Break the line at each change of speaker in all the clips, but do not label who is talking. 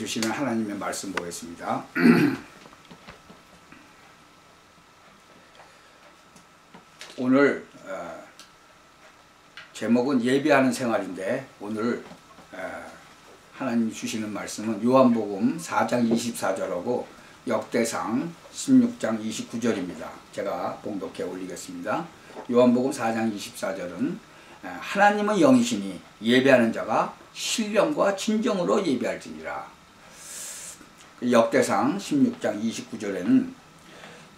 주시는 하나님의 말씀 보겠습니다. 오늘 제목은 예배하는 생활인데, 오늘 하나님 주시는 말씀은 요한복음 4장 24절하고 역대상 16장 29절입니다. 제가 봉독해 올리겠습니다. 요한복음 4장 24절은 하나님은 영이시니 예배하는 자가 신령과 진정으로 예배할지니라. 역대상 16장 29절에는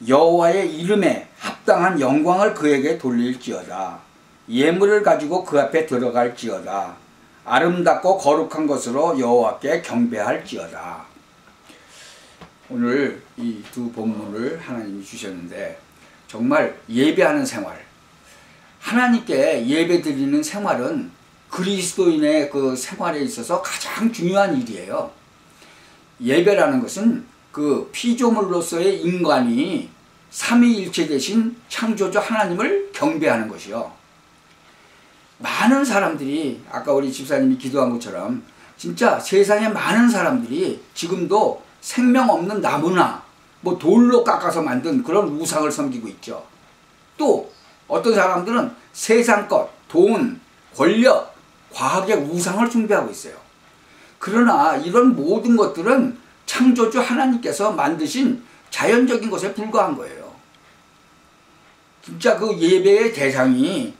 여호와의 이름에 합당한 영광을 그에게 돌릴지어다. 예물을 가지고 그 앞에 들어갈지어다. 아름답고 거룩한 것으로 여호와께 경배할지어다. 오늘 이 두 본문을 하나님이 주셨는데, 정말 예배하는 생활, 하나님께 예배 드리는 생활은 그리스도인의 그 생활에 있어서 가장 중요한 일이에요. 예배라는 것은 그 피조물로서의 인간이 삼위일체 되신 창조주 하나님을 경배하는 것이요. 많은 사람들이, 아까 우리 집사님이 기도한 것처럼 진짜 세상에 많은 사람들이 지금도 생명 없는 나무나 뭐 돌로 깎아서 만든 그런 우상을 섬기고 있죠. 또 어떤 사람들은 세상 것, 돈, 권력, 과학의 우상을 숭배하고 있어요. 그러나 이런 모든 것들은 창조주 하나님께서 만드신 자연적인 것에 불과한 거예요. 진짜 그 예배의 대상이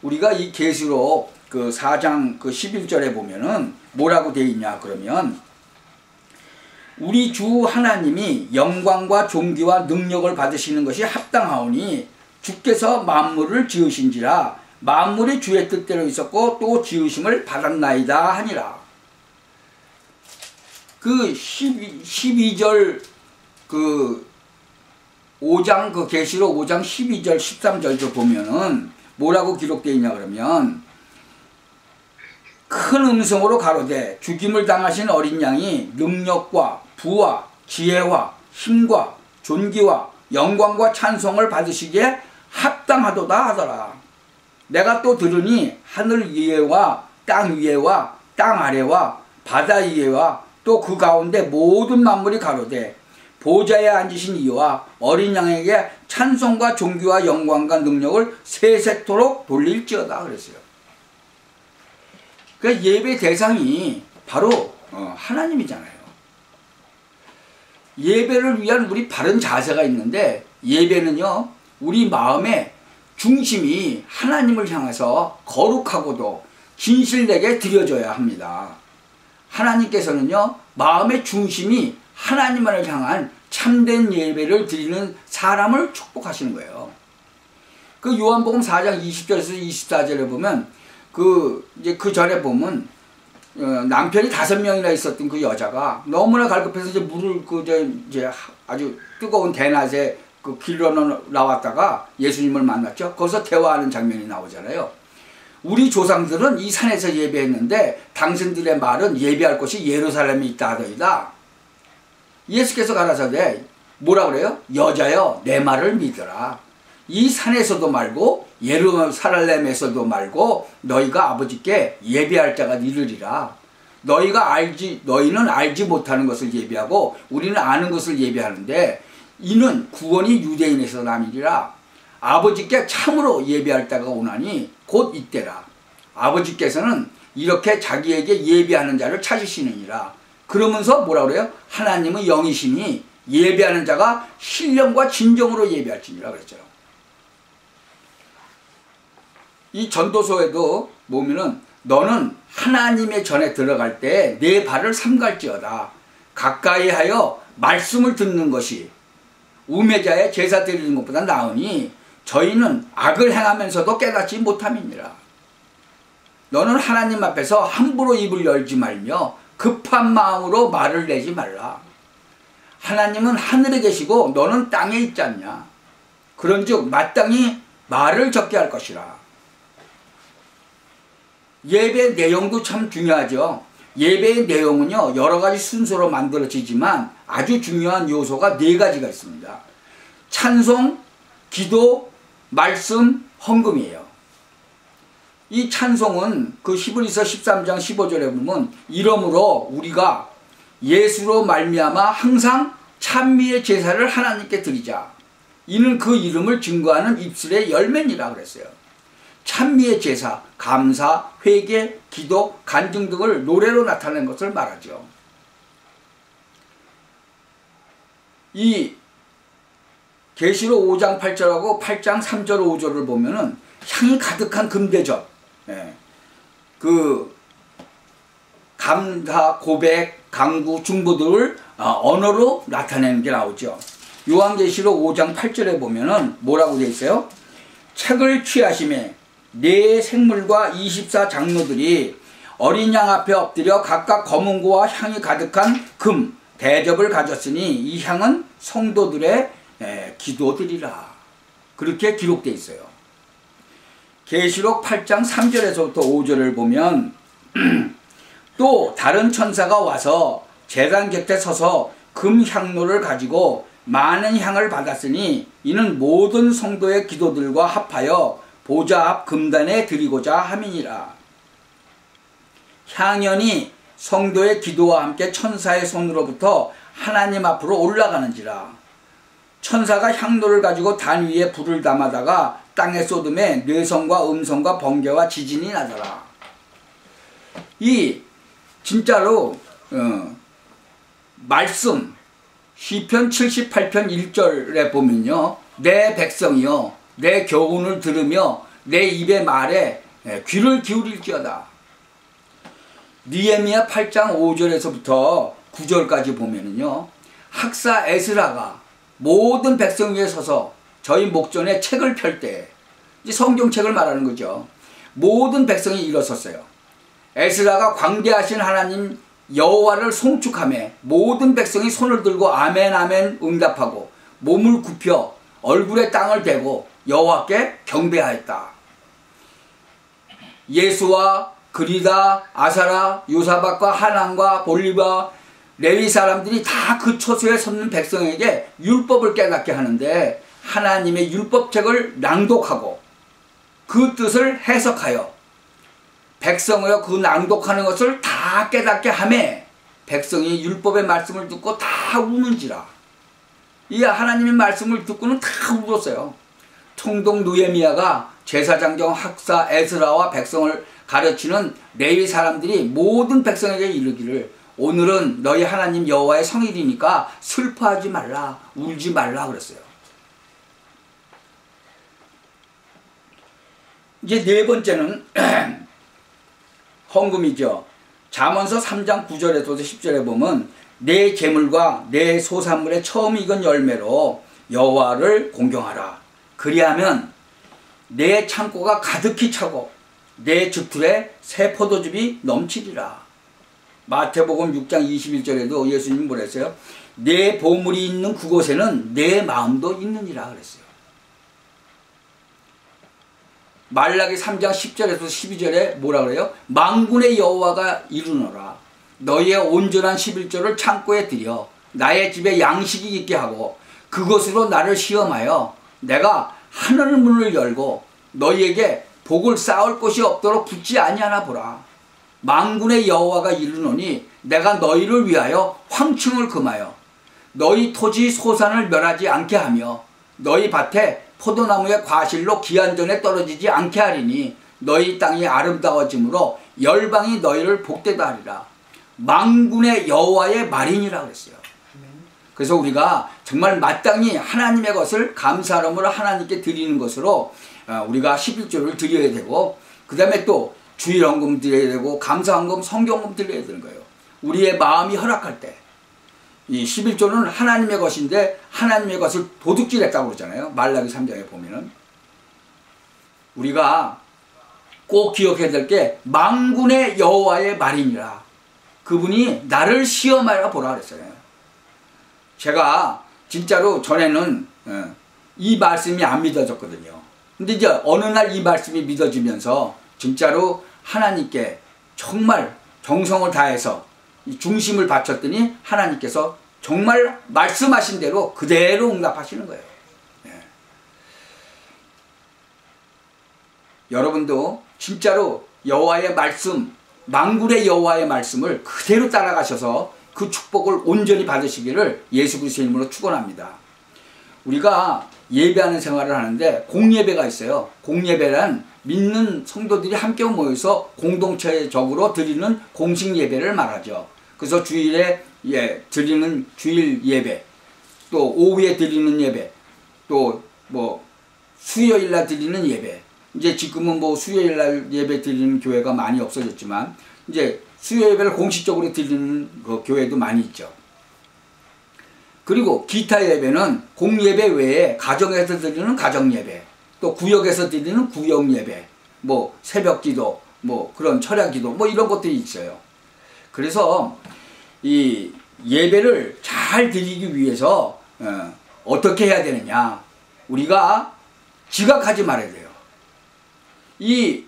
우리가 이 계시록 4장 11절에 보면은 뭐라고 되어 있냐 그러면, 우리 주 하나님이 영광과 존귀와 능력을 받으시는 것이 합당하오니 주께서 만물을 지으신지라 만물이 주의 뜻대로 있었고 또 지으심을 받았나이다 하니라. 그 12절 5장 계시록 5장 12절 13절도 보면은 뭐라고 기록되어 있냐 그러면, 큰 음성으로 가로되 죽임을 당하신 어린 양이 능력과 부와 지혜와 힘과 존귀와 영광과 찬송을 받으시기에 합당하도다 하더라. 내가 또 들으니 하늘 위에와 땅 위에와 땅 아래와 바다 위에와 또 그 가운데 모든 만물이 가로되 보좌에 앉으신 이와 어린 양에게 찬송과 존귀와 영광과 능력을 세세토록 돌릴지어다 그랬어요. 그러니까 예배 대상이 바로 하나님이잖아요. 예배를 위한 우리 바른 자세가 있는데, 예배는요 우리 마음의 중심이 하나님을 향해서 거룩하고도 진실되게 드려져야 합니다. 하나님께서는요 마음의 중심이 하나님을 향한 참된 예배를 드리는 사람을 축복하시는 거예요. 그 요한복음 4장 20절에서 24절에 보면 그 전에 보면 남편이 5명이나 있었던 그 여자가 너무나 갈급해서 이제 물을 아주 뜨거운 대낮에 그 길로 나왔다가 예수님을 만났죠. 거기서 대화하는 장면이 나오잖아요. 우리 조상들은 이 산에서 예배했는데 당신들의 말은 예배할 곳이 예루살렘에 있다 하더이다. 예수께서 가라사대 뭐라 그래요? 여자여 내 말을 믿어라. 이 산에서도 말고 예루살렘에서도 말고 너희가 아버지께 예배할 자가 이르리라. 너희는 알지 못하는 것을 예배하고 우리는 아는 것을 예배하는데 이는 구원이 유대인에서 남이리라. 아버지께 참으로 예배할 때가 오나니 곧 이때라. 아버지께서는 이렇게 자기에게 예배하는 자를 찾으시느니라. 그러면서 뭐라 그래요? 하나님은 영이시니 예배하는 자가 신령과 진정으로 예배할지니라 그랬죠. 이 전도서에도 보면은 너는 하나님의 전에 들어갈 때 내 발을 삼갈지어다. 가까이 하여 말씀을 듣는 것이 우매자의 제사 드리는 것보다 나으니 저희는 악을 행하면서도 깨닫지 못함이니라. 너는 하나님 앞에서 함부로 입을 열지 말며 급한 마음으로 말을 내지 말라. 하나님은 하늘에 계시고 너는 땅에 있지 않냐. 그런즉 마땅히 말을 적게 할 것이라. 예배 내용도 참 중요하죠. 예배의 내용은요 여러 가지 순서로 만들어지지만 아주 중요한 요소가 4가지가 있습니다. 찬송, 기도, 말씀, 헌금이에요. 이 찬송은 그 히브리서 13장 15절에 보면 이러므로 우리가 예수로 말미암아 항상 찬미의 제사를 하나님께 드리자. 이는 그 이름을 증거하는 입술의 열매니라 그랬어요. 찬미의 제사, 감사, 회개, 기도, 간증 등을 노래로 나타낸 것을 말하죠. 이 계시록 5장 8절하고 8장 3절 5절을 보면은 향이 가득한 금대접, 그 감사, 고백, 강구, 중보들을 언어로 나타내는 게 나오죠. 요한계시록 5장 8절에 보면은 뭐라고 되어 있어요? 책을 취하심에 네 생물과 24장로들이 어린 양 앞에 엎드려 각각 검은 고와 향이 가득한 금 대접을 가졌으니 이 향은 성도들의 기도드리라. 그렇게 기록되어 있어요. 계시록 8장 3절에서부터 5절을 보면 또 다른 천사가 와서 제단 곁에 서서 금 향로를 가지고 많은 향을 받았으니 이는 모든 성도의 기도들과 합하여 보좌 앞 금단에 드리고자 함이니라. 향연이 성도의 기도와 함께 천사의 손으로부터 하나님 앞으로 올라가는지라. 천사가 향로를 가지고 단 위에 불을 담아다가 땅에 쏟음에 뇌성과 음성과 번개와 지진이 나더라. 이 진짜로 말씀 시편 78편 1절에 보면요, 내 백성이여 내 교훈을 들으며 내 입의 말에 귀를 기울일지어다. 느헤미야 8장 5절에서부터 9절까지 보면은요, 학사 에스라가 모든 백성 위에 서서 저희 목전에 책을 펼 때, 이제 성경책을 말하는 거죠. 모든 백성이 일어섰어요. 에스라가 광대하신 하나님 여호와를 송축하며 모든 백성이 손을 들고 아멘 아멘 응답하고 몸을 굽혀 얼굴에 땅을 대고 여호와께 경배하였다. 예수와 그리다, 아사라, 요사박과 하난과 볼리바, 레위 사람들이 다 그 초소에 섰는 백성에게 율법을 깨닫게 하는데 하나님의 율법책을 낭독하고 그 뜻을 해석하여 백성이여 그 낭독하는 것을 다 깨닫게 하매 백성이 율법의 말씀을 듣고 다 우는지라. 이 하나님의 말씀을 듣고는 다 울었어요. 총독 느헤미야가 제사장경 학사 에스라와 백성을 가르치는 레위 사람들이 모든 백성에게 이르기를 오늘은 너희 하나님 여호와의 성일이니까 슬퍼하지 말라, 울지 말라 그랬어요. 이제 네 번째는 헌금이죠. 잠언서 3장 9절에서 10절에 보면 내 재물과 내 소산물의 처음 익은 열매로 여호와를 공경하라. 그리하면 내 창고가 가득히 차고 내 즙틀에 새 포도즙이 넘치리라. 마태복음 6장 21절에도 예수님이 뭐랬어요? 내 보물이 있는 그곳에는 내 마음도 있느니라 그랬어요. 말라기 3장 10절에서 12절에 뭐라 그래요? 만군의 여호와가 이르노라. 너희의 온전한 11조를 창고에 들여 나의 집에 양식이 있게 하고 그것으로 나를 시험하여 내가 하늘 문을 열고 너희에게 복을 쌓을 곳이 없도록 붙지 아니하나 보라. 만군의 여호와가 이르노니 내가 너희를 위하여 황충을 금하여 너희 토지 소산을 멸하지 않게 하며 너희 밭에 포도나무의 과실로 기한전에 떨어지지 않게 하리니 너희 땅이 아름다워짐으로 열방이 너희를 복되다 하리라. 만군의 여호와의 말이니라 그랬어요. 그래서 우리가 정말 마땅히 하나님의 것을 감사함으로 하나님께 드리는 것으로 우리가 11조를 드려야 되고, 그 다음에 또 주일헌금 드려야 되고 감사헌금, 성경헌금 드려야 되는 거예요. 우리의 마음이 허락할 때. 이 11조는 하나님의 것인데 하나님의 것을 도둑질했다고 그러잖아요. 말라기 3장에 보면은. 우리가 꼭 기억해야 될 게 만군의 여호와의 말이니라. 그분이 나를 시험하여 보라 그랬어요. 제가 진짜로 전에는 이 말씀이 안 믿어졌거든요. 근데 이제 어느 날 이 말씀이 믿어지면서 진짜로 하나님께 정말 정성을 다해서 중심을 바쳤더니 하나님께서 정말 말씀하신 대로 그대로 응답하시는 거예요. 여러분도 진짜로 여호와의 말씀, 만군의 여호와의 말씀을 그대로 따라가셔서 그 축복을 온전히 받으시기를 예수 그리스도의 이름으로 축원합니다. 우리가 예배하는 생활을 하는데 공예배가 있어요. 공예배란 믿는 성도들이 함께 모여서 공동체적으로 드리는 공식 예배를 말하죠. 그래서 주일에 드리는 주일 예배, 또 오후에 드리는 예배, 또 뭐 수요일날 드리는 예배. 이제 지금은 뭐 수요일날 예배 드리는 교회가 많이 없어졌지만 이제 수요 예배를 공식적으로 드리는 그 교회도 많이 있죠. 그리고 기타 예배는 공예배 외에 가정에서 드리는 가정 예배, 또 구역에서 드리는 구역 예배, 뭐 새벽 기도, 뭐 그런 철야 기도, 뭐 이런 것들이 있어요. 그래서 이 예배를 잘 드리기 위해서 어떻게 해야 되느냐? 우리가 지각하지 말아야 돼요. 이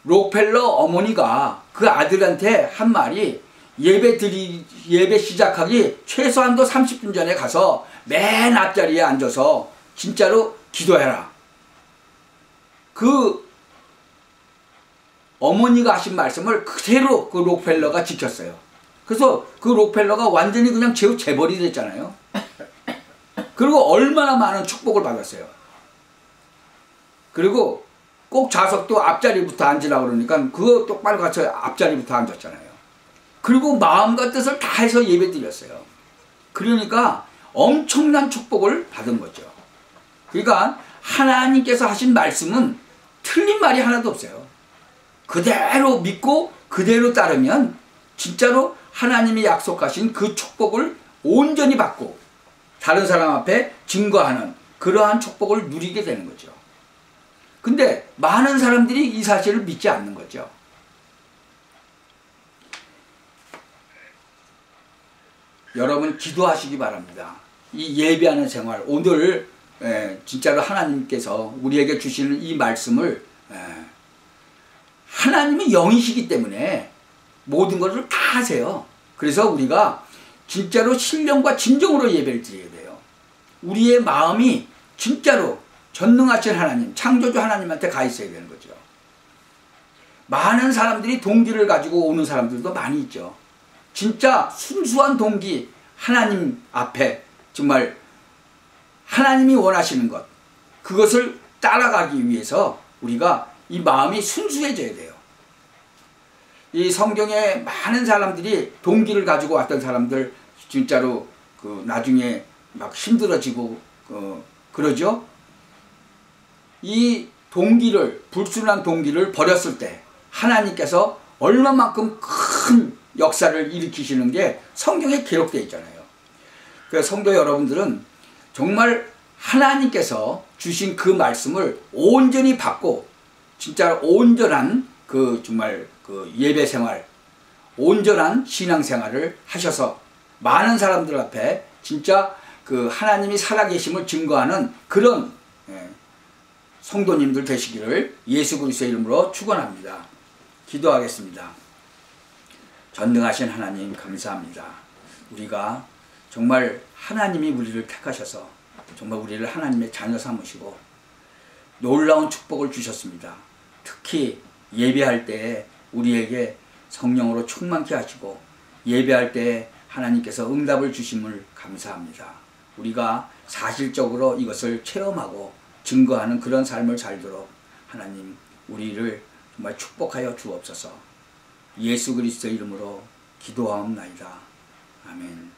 록펠러 어머니가 그 아들한테 한 말이 예배 시작하기 최소한도 30분 전에 가서 맨 앞자리에 앉아서 진짜로 기도해라. 그 어머니가 하신 말씀을 그대로 그 록펠러가 지켰어요. 그래서 그 록펠러가 완전히 그냥 재벌이 됐잖아요. 그리고 얼마나 많은 축복을 받았어요. 그리고 꼭 좌석도 앞자리부터 앉으라고 그러니까 그거 똑바로 가서 앞자리부터 앉았잖아요. 그리고 마음과 뜻을 다해서 예배 드렸어요. 그러니까 엄청난 축복을 받은 거죠. 그러니까 하나님께서 하신 말씀은 틀린 말이 하나도 없어요. 그대로 믿고 그대로 따르면 진짜로 하나님이 약속하신 그 축복을 온전히 받고 다른 사람 앞에 증거하는 그러한 축복을 누리게 되는 거죠. 근데 많은 사람들이 이 사실을 믿지 않는 거죠. 여러분 기도하시기 바랍니다. 이 예배하는 생활, 오늘 진짜로 하나님께서 우리에게 주시는 이 말씀을 하나님이 영이시기 때문에 모든 것을 다 하세요. 그래서 우리가 진짜로 신령과 진정으로 예배를 드려야 돼요. 우리의 마음이 진짜로 전능하신 하나님, 창조주 하나님한테 가 있어야 되는 거죠. 많은 사람들이 동기를 가지고 오는 사람들도 많이 있죠. 진짜 순수한 동기, 하나님 앞에 정말 하나님이 원하시는 것, 그것을 따라가기 위해서 우리가 이 마음이 순수해져야 돼요. 이 성경에 많은 사람들이 동기를 가지고 왔던 사람들 진짜로 나중에 막 힘들어지고 그러죠. 이 동기를, 불순한 동기를 버렸을 때 하나님께서 얼마만큼 큰 역사를 일으키시는 게 성경에 기록되어 있잖아요. 그래서 성도 여러분들은 정말 하나님께서 주신 그 말씀을 온전히 받고 진짜 온전한 정말 예배 생활, 온전한 신앙 생활을 하셔서 많은 사람들 앞에 진짜 하나님이 살아계심을 증거하는 그런 성도님들 되시기를 예수 그리스도의 이름으로 축원합니다. 기도하겠습니다. 전능하신 하나님 감사합니다. 우리가 정말 하나님이 우리를 택하셔서 정말 우리를 하나님의 자녀 삼으시고 놀라운 축복을 주셨습니다. 특히 예배할 때에 우리에게 성령으로 충만케 하시고 예배할 때에 하나님께서 응답을 주심을 감사합니다. 우리가 사실적으로 이것을 체험하고 증거하는 그런 삶을 살도록 하나님 우리를 정말 축복하여 주옵소서. 예수 그리스도 이름으로 기도하옵나이다. 아멘.